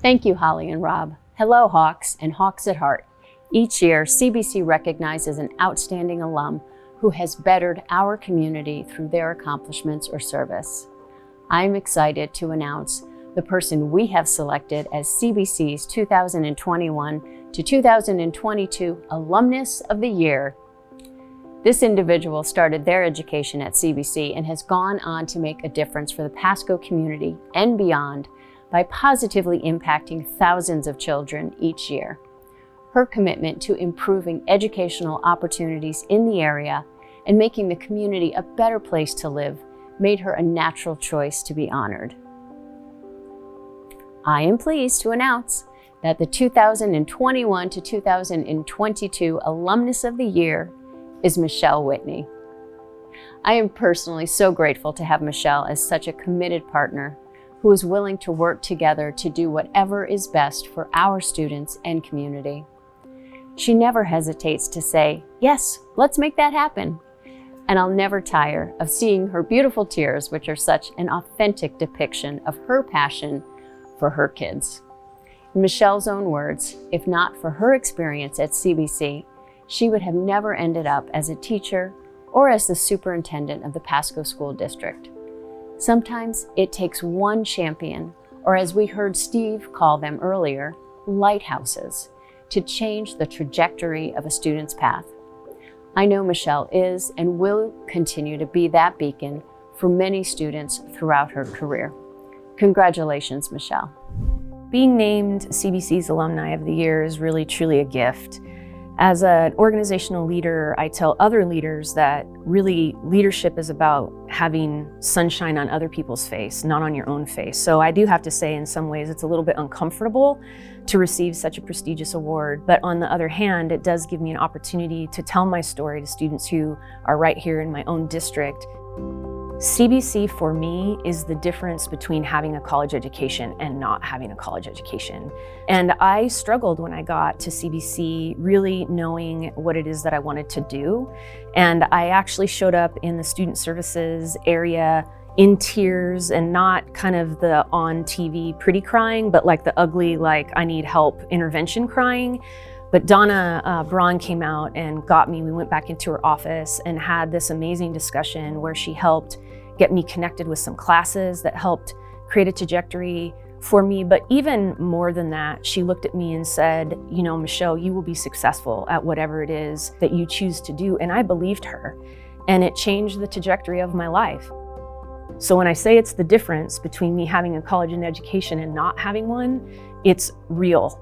Thank you, Holly and Rob. Hello, Hawks and Hawks at Heart. Each year, CBC recognizes an outstanding alum who has bettered our community through their accomplishments or service. I'm excited to announce the person we have selected as CBC's 2021 to 2022 Alumnus of the Year. This individual started their education at CBC and has gone on to make a difference for the Pasco community and beyond by positively impacting thousands of children each year. Her commitment to improving educational opportunities in the area and making the community a better place to live made her a natural choice to be honored. I am pleased to announce that the 2021 to 2022 Alumnus of the Year is Michelle Whitney. I am personally so grateful to have Michelle as such a committed partner who is willing to work together to do whatever is best for our students and community. She never hesitates to say, "Yes, let's make that happen." And I'll never tire of seeing her beautiful tears, which are such an authentic depiction of her passion for her kids. In Michelle's own words, if not for her experience at CBC, she would have never ended up as a teacher or as the superintendent of the Pasco School District. Sometimes it takes one champion, or as we heard Steve call them earlier, lighthouses, to change the trajectory of a student's path. I know Michelle is and will continue to be that beacon for many students throughout her career. Congratulations, Michelle. Being named CBC's Alumni of the Year is really truly a gift. As an organizational leader, I tell other leaders that really leadership is about having sunshine on other people's face, not on your own face. So I do have to say in some ways it's a little bit uncomfortable to receive such a prestigious award, but on the other hand, it does give me an opportunity to tell my story to students who are right here in my own district. CBC for me is the difference between having a college education and not having a college education. And I struggled when I got to CBC really knowing what it is that I wanted to do. And I actually showed up in the student services area in tears, and not kind of the on TV pretty crying, but like the ugly, like I need help intervention crying. But Donna Braun came out and got me. We went back into her office and had this amazing discussion where she helped get me connected with some classes that helped create a trajectory for me. But even more than that, she looked at me and said, you know, Michelle, you will be successful at whatever it is that you choose to do. And I believed her, and it changed the trajectory of my life. So when I say it's the difference between me having a college and education and not having one, it's real.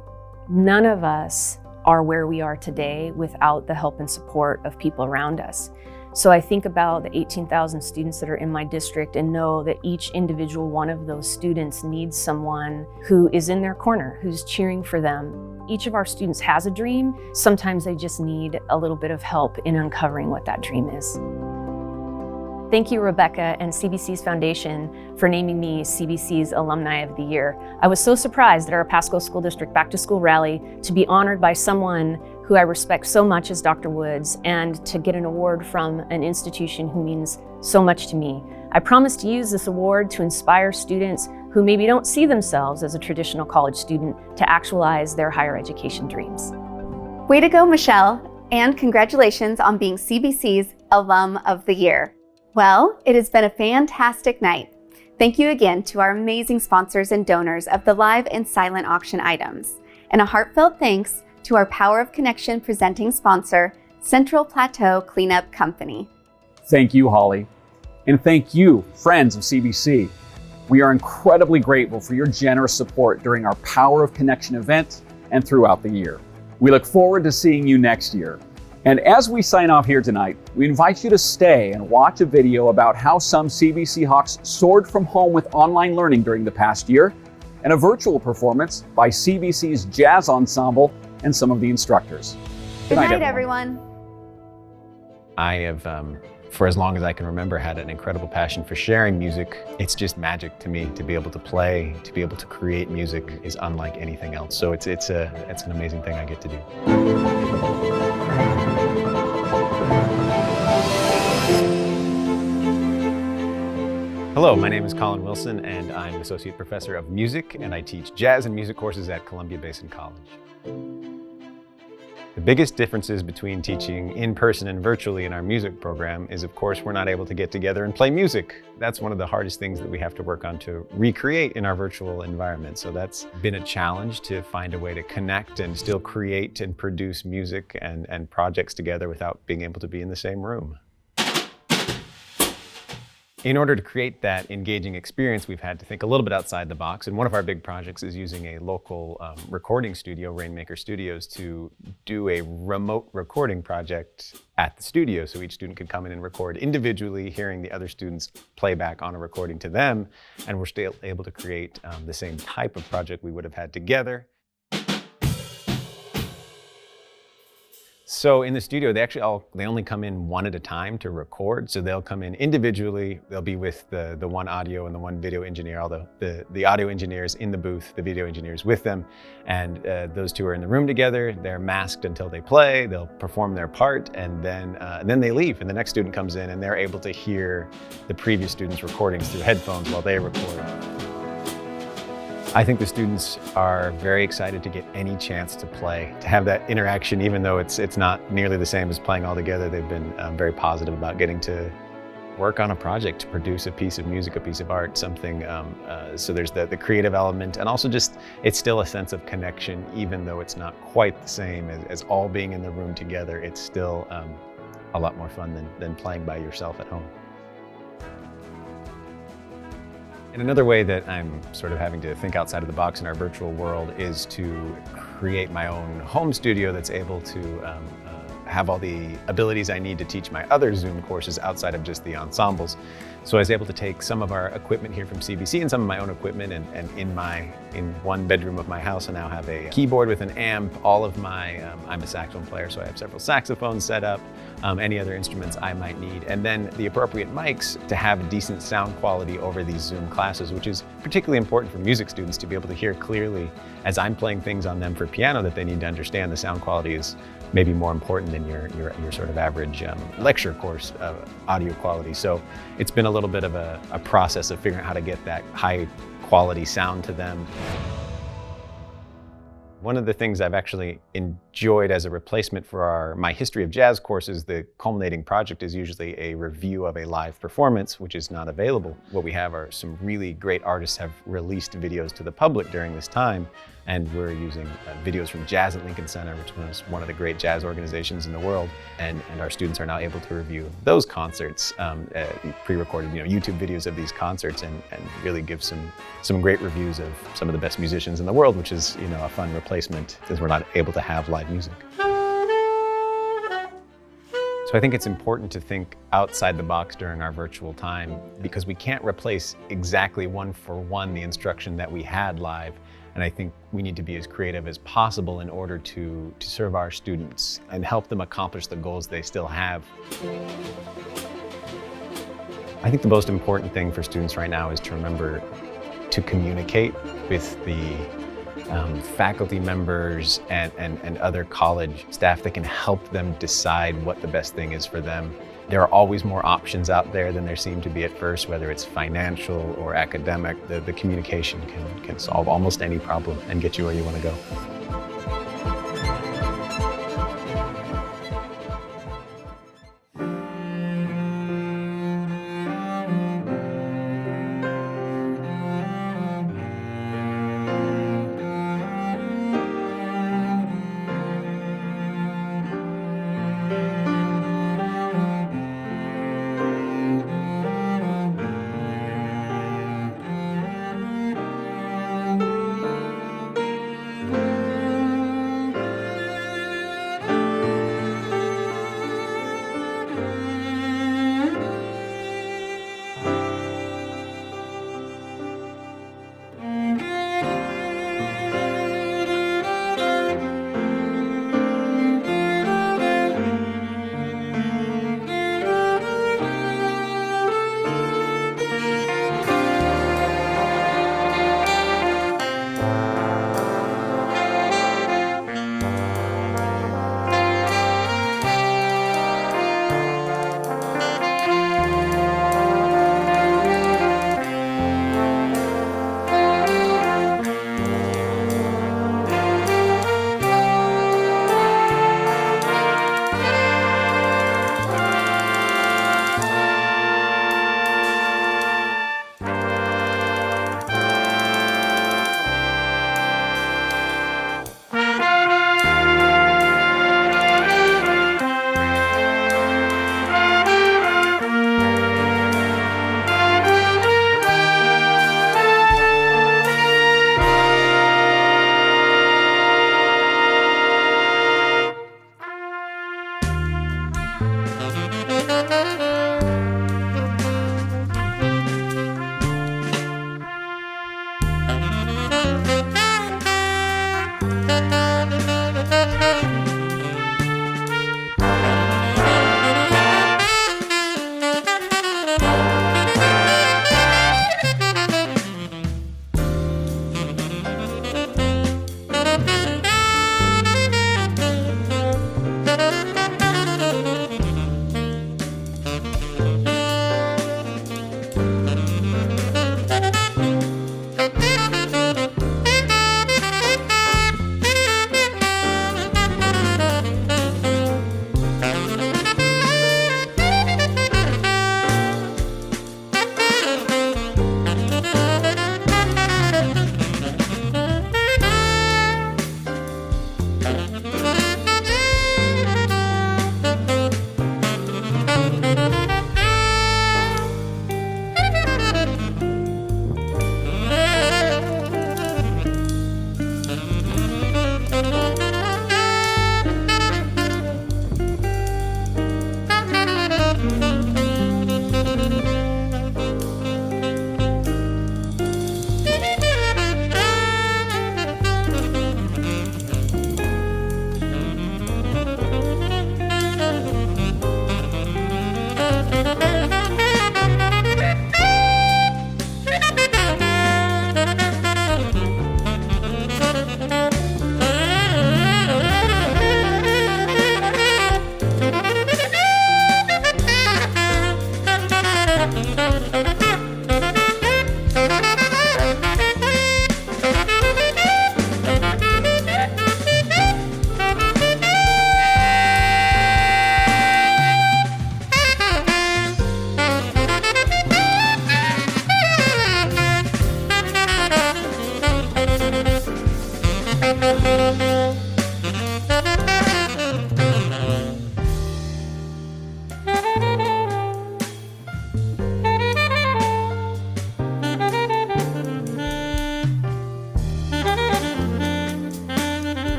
None of us are where we are today without the help and support of people around us. So I think about the 18,000 students that are in my district and know that each individual one of those students needs someone who is in their corner, who's cheering for them. Each of our students has a dream. Sometimes they just need a little bit of help in uncovering what that dream is. Thank you, Rebecca and CBC's Foundation for naming me CBC's Alumni of the Year. I was so surprised at our Pasco School District Back to School rally to be honored by someone who I respect so much as Dr. Woods, and to get an award from an institution who means so much to me. I promise to use this award to inspire students who maybe don't see themselves as a traditional college student to actualize their higher education dreams. Way to go, Michelle, and congratulations on being CBC's Alum of the Year. Well, it has been a fantastic night. Thank you again to our amazing sponsors and donors of the live and silent auction items, and a heartfelt thanks to our Power of Connection presenting sponsor, Central Plateau Cleanup Company. Thank you, Holly. And thank you, friends of CBC. We are incredibly grateful for your generous support during our Power of Connection event and throughout the year. We look forward to seeing you next year. And as we sign off here tonight, we invite you to stay and watch a video about how some CBC Hawks soared from home with online learning during the past year, and a virtual performance by CBC's Jazz Ensemble and some of the instructors. Good night, everyone. I have, for as long as I can remember, had an incredible passion for sharing music. It's just magic to me to be able to play, to be able to create music is unlike anything else. So it's an amazing thing I get to do. Hello, my name is Colin Wilson, and I'm Associate Professor of Music, and I teach jazz and music courses at Columbia Basin College. The biggest differences between teaching in person and virtually in our music program is, of course, we're not able to get together and play music. That's one of the hardest things that we have to work on to recreate in our virtual environment. So that's been a challenge, to find a way to connect and still create and produce music and projects together without being able to be in the same room. In order to create that engaging experience, we've had to think a little bit outside the box. And one of our big projects is using a local recording studio, Rainmaker Studios, to do a remote recording project at the studio. So each student could come in and record individually, hearing the other students play back on a recording to them. And we're still able to create the same type of project we would have had together. So in the studio, they only come in one at a time to record. So they'll come in individually. They'll be with the one audio and the one video engineer, although the audio engineers in the booth, the video engineers with them. And those two are in the room together. They're masked until they play. They'll perform their part, and then they leave. And the next student comes in, and they're able to hear the previous student's recordings through headphones while they record. I think the students are very excited to get any chance to play, to have that interaction, even though it's not nearly the same as playing all together. They've been very positive about getting to work on a project, to produce a piece of music, a piece of art, something. So there's the creative element, and also just, it's still a sense of connection, even though it's not quite the same as all being in the room together. It's still a lot more fun than playing by yourself at home. And another way that I'm sort of having to think outside of the box in our virtual world is to create my own home studio that's able to have all the abilities I need to teach my other Zoom courses outside of just the ensembles. So I was able to take some of our equipment here from CBC and some of my own equipment, and in one bedroom of my house I now have a keyboard with an amp, all of my, I'm a saxophone player, so I have several saxophones set up, any other instruments I might need, and then the appropriate mics to have decent sound quality over these Zoom classes, which is particularly important for music students to be able to hear clearly as I'm playing things on them for piano that they need to understand. The sound quality is maybe more important than your sort of average lecture course audio quality. So it's been a little bit of a process of figuring out how to get that high quality sound to them. One of the things I've actually enjoyed as a replacement for my history of jazz courses, the culminating project is usually a review of a live performance, which is not available. What we have are some really great artists have released videos to the public during this time, and we're using videos from Jazz at Lincoln Center, which was one of the great jazz organizations in the world, and our students are now able to review those concerts, pre-recorded YouTube videos of these concerts, and really give some great reviews of some of the best musicians in the world, which is a fun replacement because we're not able to have live music. So I think it's important to think outside the box during our virtual time, because we can't replace exactly one for one the instruction that we had live. And I think we need to be as creative as possible in order to serve our students and help them accomplish the goals they still have. I think the most important thing for students right now is to remember to communicate with the faculty members and other college staff that can help them decide what the best thing is for them. There are always more options out there than there seemed to be at first, whether it's financial or academic. The communication can solve almost any problem and get you where you want to go.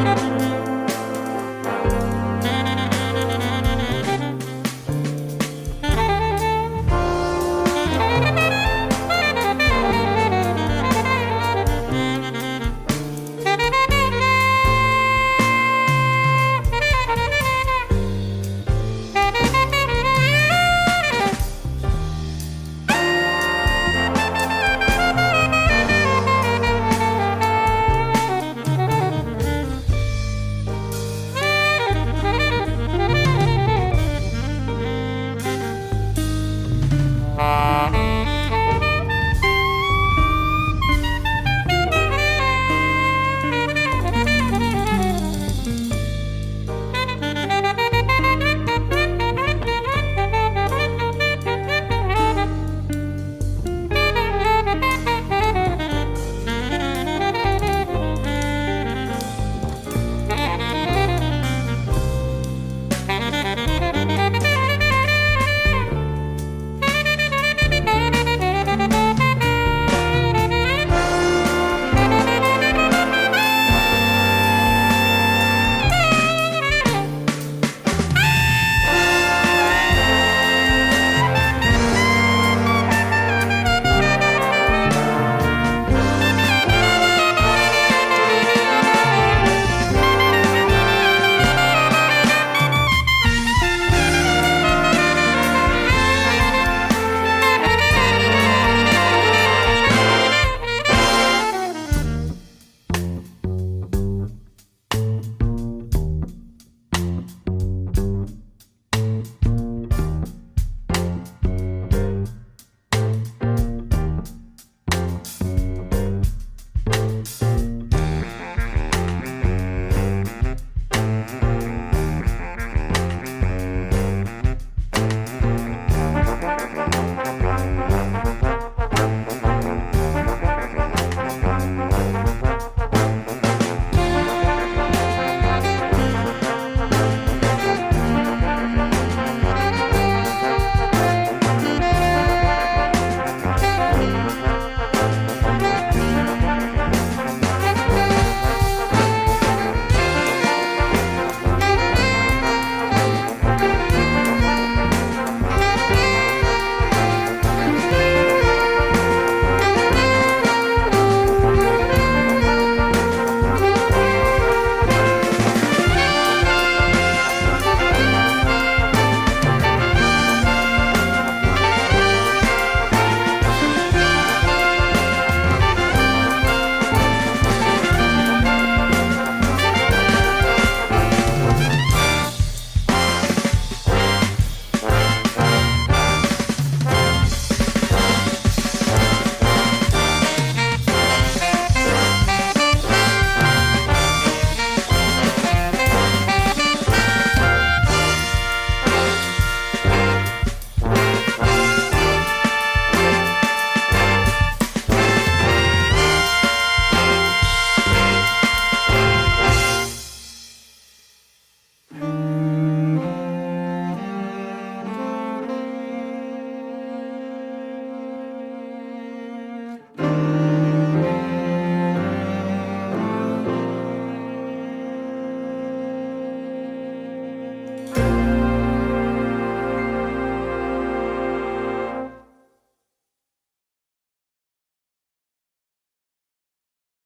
Bye.